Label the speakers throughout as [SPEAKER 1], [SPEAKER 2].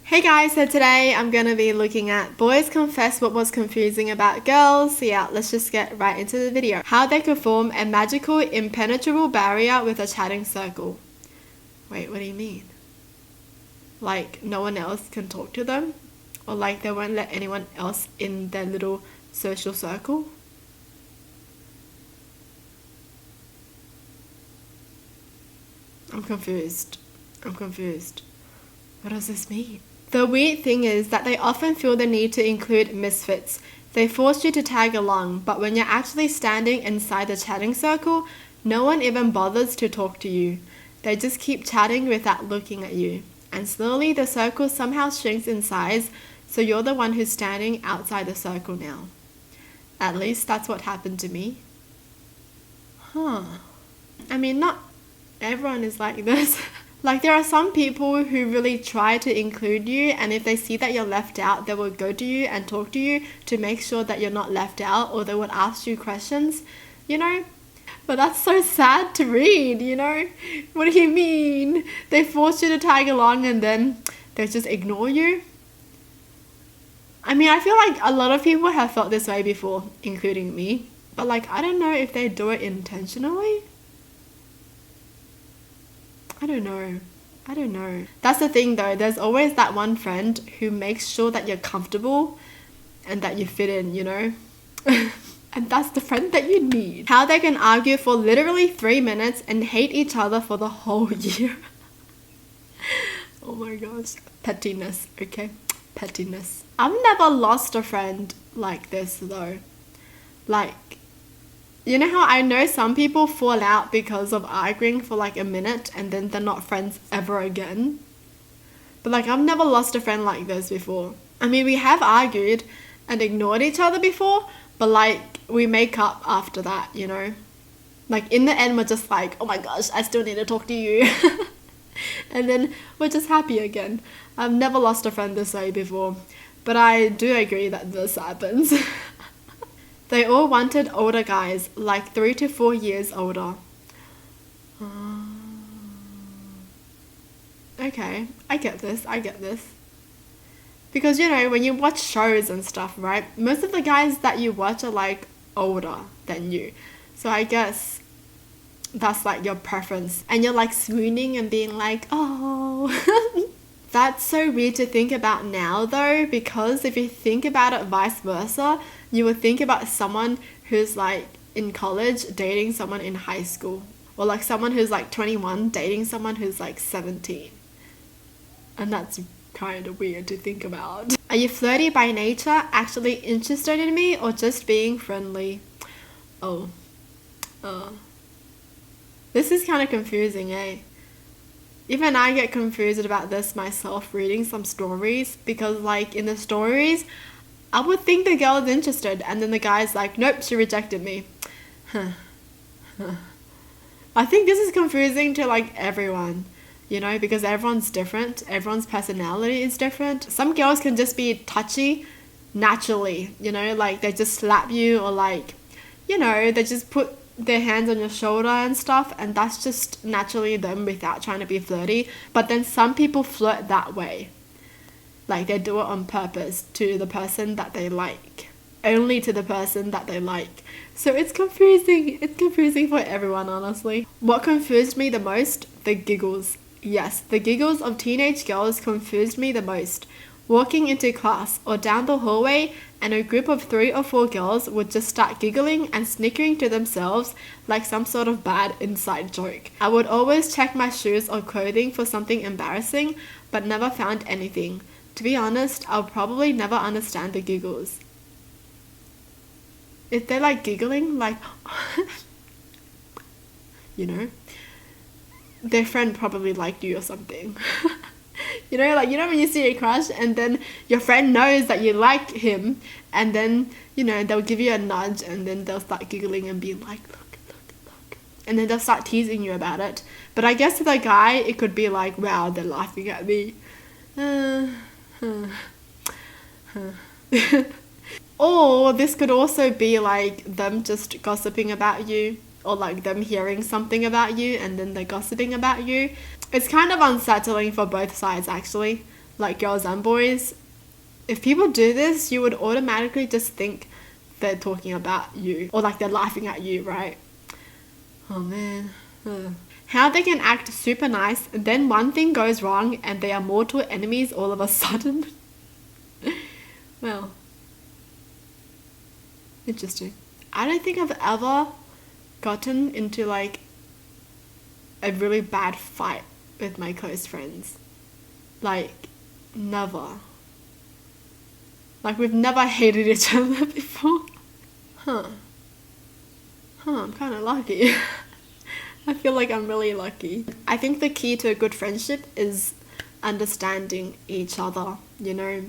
[SPEAKER 1] Hey guys, so today I'm going to be looking at boys confess what was confusing about girls. So yeah, let's just get right into the video. How they could form a magical, impenetrable barrier with a chatting circle. Wait, what do you mean? Like no one else can talk to them? Or like they won't let anyone else in their little social circle? I'm confused. What does this mean? The weird thing is that they often feel the need to include misfits. They force you to tag along, but when you're actually standing inside the chatting circle, no one even bothers to talk to you. They just keep chatting without looking at you. And slowly the circle somehow shrinks in size, so you're the one who's standing outside the circle now. At least that's what happened to me. I mean, not everyone is like this. Like there are some people who really try to include you, and if they see that you're left out, they will go to you and talk to you to make sure that you're not left out, or they would ask you questions, you know? But that's so sad to read, you know? What do you mean? They force you to tag along and then they just ignore you? I mean, I feel like a lot of people have felt this way before, including me. But like, I don't know if they do it intentionally. I don't know. That's the thing though, there's always that one friend who makes sure that you're comfortable and that you fit in, you know? And that's the friend that you need. How they can argue for literally 3 minutes and hate each other for the whole year. Oh my gosh. Pettiness, okay? Pettiness. I've never lost a friend like this though. Like, you know how I know some people fall out because of arguing for like a minute and then they're not friends ever again? But like I've never lost a friend like this before. I mean, we have argued and ignored each other before, but like we make up after that, you know? Like in the end we're just like, oh my gosh, I still need to talk to you. And then we're just happy again. I've never lost a friend this way before, but I do agree that this happens. They all wanted older guys, like 3 to 4 years older. Okay, I get this. Because, you know, when you watch shows and stuff, right? Most of the guys that you watch are like older than you. So I guess that's like your preference. And you're like swooning and being like, oh. That's so weird to think about now though, because if you think about it vice versa, you would think about someone who's like in college dating someone in high school, or like someone who's like 21 dating someone who's like 17. And that's kind of weird to think about. Are you flirty by nature, actually interested in me, or just being friendly? This is kind of confusing, eh? Even I get confused about this myself reading some stories, because like in the stories I would think the girl is interested and then the guy's like, nope, she rejected me. I think this is confusing to like everyone, you know, because everyone's different, everyone's personality is different. Some girls can just be touchy naturally, you know, like they just slap you, or like, you know, they just put their hands on your shoulder and stuff, and that's just naturally them without trying to be flirty. But then some people flirt that way, like they do it on purpose to the person that they like, only to the person that they like. So it's confusing for everyone, honestly. What confused me the most? The giggles. Yes, the giggles of teenage girls confused me the most. Walking into class or down the hallway, and a group of 3 or 4 girls would just start giggling and snickering to themselves like some sort of bad inside joke. I would always check my shoes or clothing for something embarrassing, but never found anything. To be honest, I'll probably never understand the giggles. If they're like giggling, like, you know, their friend probably liked you or something. You know, like, you know when you see a crush and then your friend knows that you like him, and then, you know, they'll give you a nudge and then they'll start giggling and being like, look. And then they'll start teasing you about it. But I guess to the guy, it could be like, wow, they're laughing at me. Or this could also be like them just gossiping about you, or like them hearing something about you and then they're gossiping about you. It's kind of unsettling for both sides actually. like girls and boys. If people do this, you would automatically just think they're talking about you, or like they're laughing at you, right? Oh man. How they can act super nice, and then one thing goes wrong and they are mortal enemies all of a sudden. Well, interesting. I don't think I've ever gotten into like a really bad fight with my close friends. Like, never. Like, we've never hated each other before. Huh, I'm kind of lucky. I feel like I'm really lucky. I think the key to a good friendship is understanding each other, you know,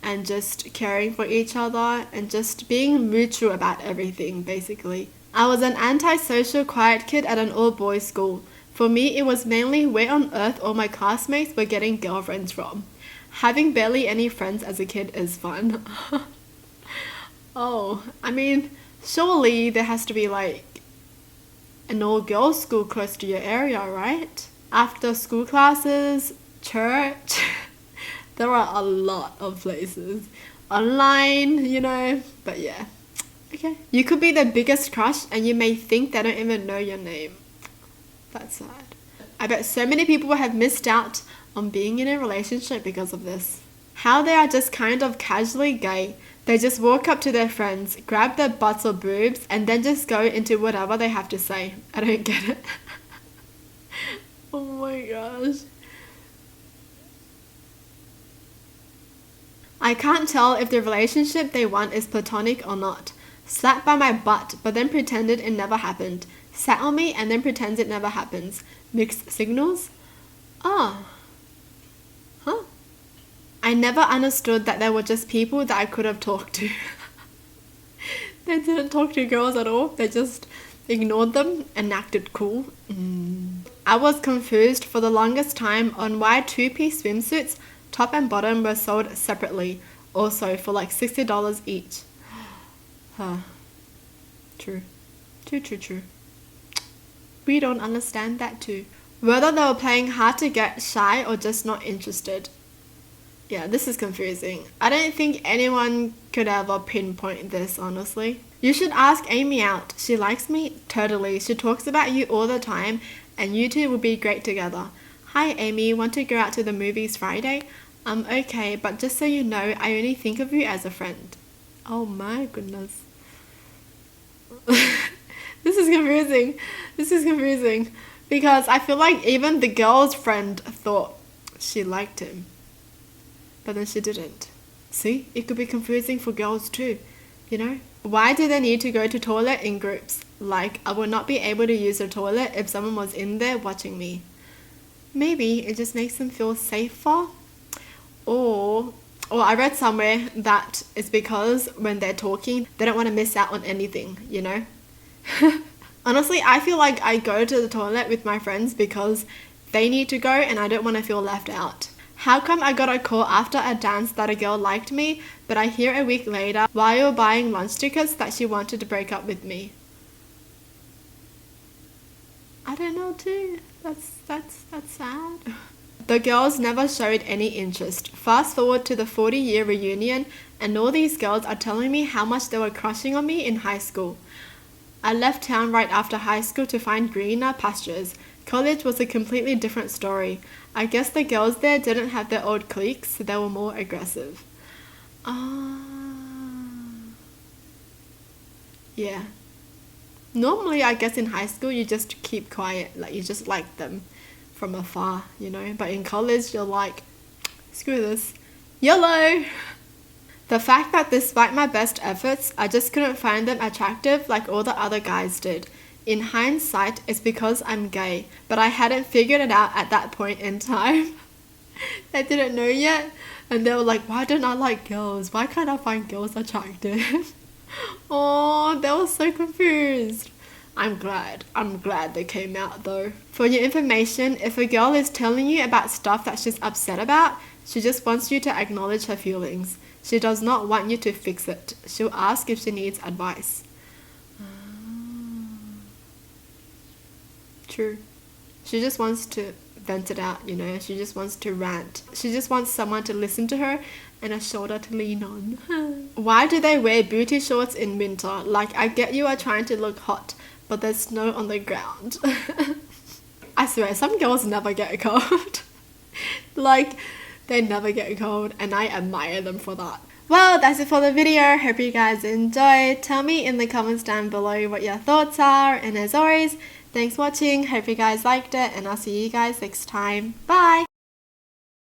[SPEAKER 1] and just caring for each other and just being mutual about everything, basically. I was an antisocial, quiet kid at an all-boys school. For me, it was mainly where on earth all my classmates were getting girlfriends from. Having barely any friends as a kid is fun. Oh, I mean, surely there has to be like an all-girls school close to your area, right? After school classes, church, there are a lot of places. Online, you know, but yeah. Okay. You could be the biggest crush and you may think they don't even know your name. That's sad. I bet so many people have missed out on being in a relationship because of this. How they are just kind of casually gay. They just walk up to their friends, grab their butts or boobs, and then just go into whatever they have to say. I don't get it. Oh my gosh. I can't tell if the relationship they want is platonic or not. Slapped by my butt, but then pretended it never happened. Sat on me and then pretends it never happens. Mixed signals? Ah. Huh. I never understood that they were just people that I could have talked to. They didn't talk to girls at all. They just ignored them and acted cool. I was confused for the longest time on why two-piece swimsuits, top and bottom, were sold separately. Also for like $60 each. Huh. True. True. We don't understand that too. Whether they were playing hard to get, shy, or just not interested. Yeah, this is confusing. I don't think anyone could ever pinpoint this, honestly. You should ask Amy out. She likes me totally. She talks about you all the time, and you two will be great together. Hi Amy, want to go out to the movies Friday? Okay, but just so you know, I only think of you as a friend. Oh my goodness. This is confusing. Because I feel like even the girl's friend thought she liked him. But then she didn't. See? It could be confusing for girls too, you know? Why do they need to go to toilet in groups? Like, I would not be able to use the toilet if someone was in there watching me. Maybe it just makes them feel safer. Or I read somewhere that it's because when they're talking, they don't want to miss out on anything, you know? Honestly, I feel like I go to the toilet with my friends because they need to go and I don't want to feel left out. How come I got a call after a dance that a girl liked me, but I hear a week later while you're buying lunch tickets that she wanted to break up with me? I don't know too. That's sad. The girls never showed any interest. Fast forward to the 40-year reunion and all these girls are telling me how much they were crushing on me in high school. I left town right after high school to find greener pastures. College was a completely different story. I guess the girls there didn't have their old cliques, so they were more aggressive. Yeah. Normally, I guess in high school, you just keep quiet. Like, you just like them from afar, you know? But in college, you're like, screw this. YOLO! The fact that despite my best efforts, I just couldn't find them attractive like all the other guys did. In hindsight, it's because I'm gay, but I hadn't figured it out at that point in time. They didn't know yet, and they were like, why don't I like girls? Why can't I find girls attractive? Oh, they were so confused. I'm glad they came out though. For your information, if a girl is telling you about stuff that she's upset about, she just wants you to acknowledge her feelings. She does not want you to fix it. She'll ask if she needs advice. True. She just wants to vent it out, you know. She just wants to rant. She just wants someone to listen to her and a shoulder to lean on. Why do they wear booty shorts in winter? Like, I get you are trying to look hot, but there's snow on the ground. I swear, some girls never get a cold. Like, they never get a cold, and I admire them for that. Well, that's it for the video. Hope you guys enjoyed. Tell me in the comments down below what your thoughts are, and as always, thanks for watching. Hope you guys liked it, and I'll see you guys next time. Bye!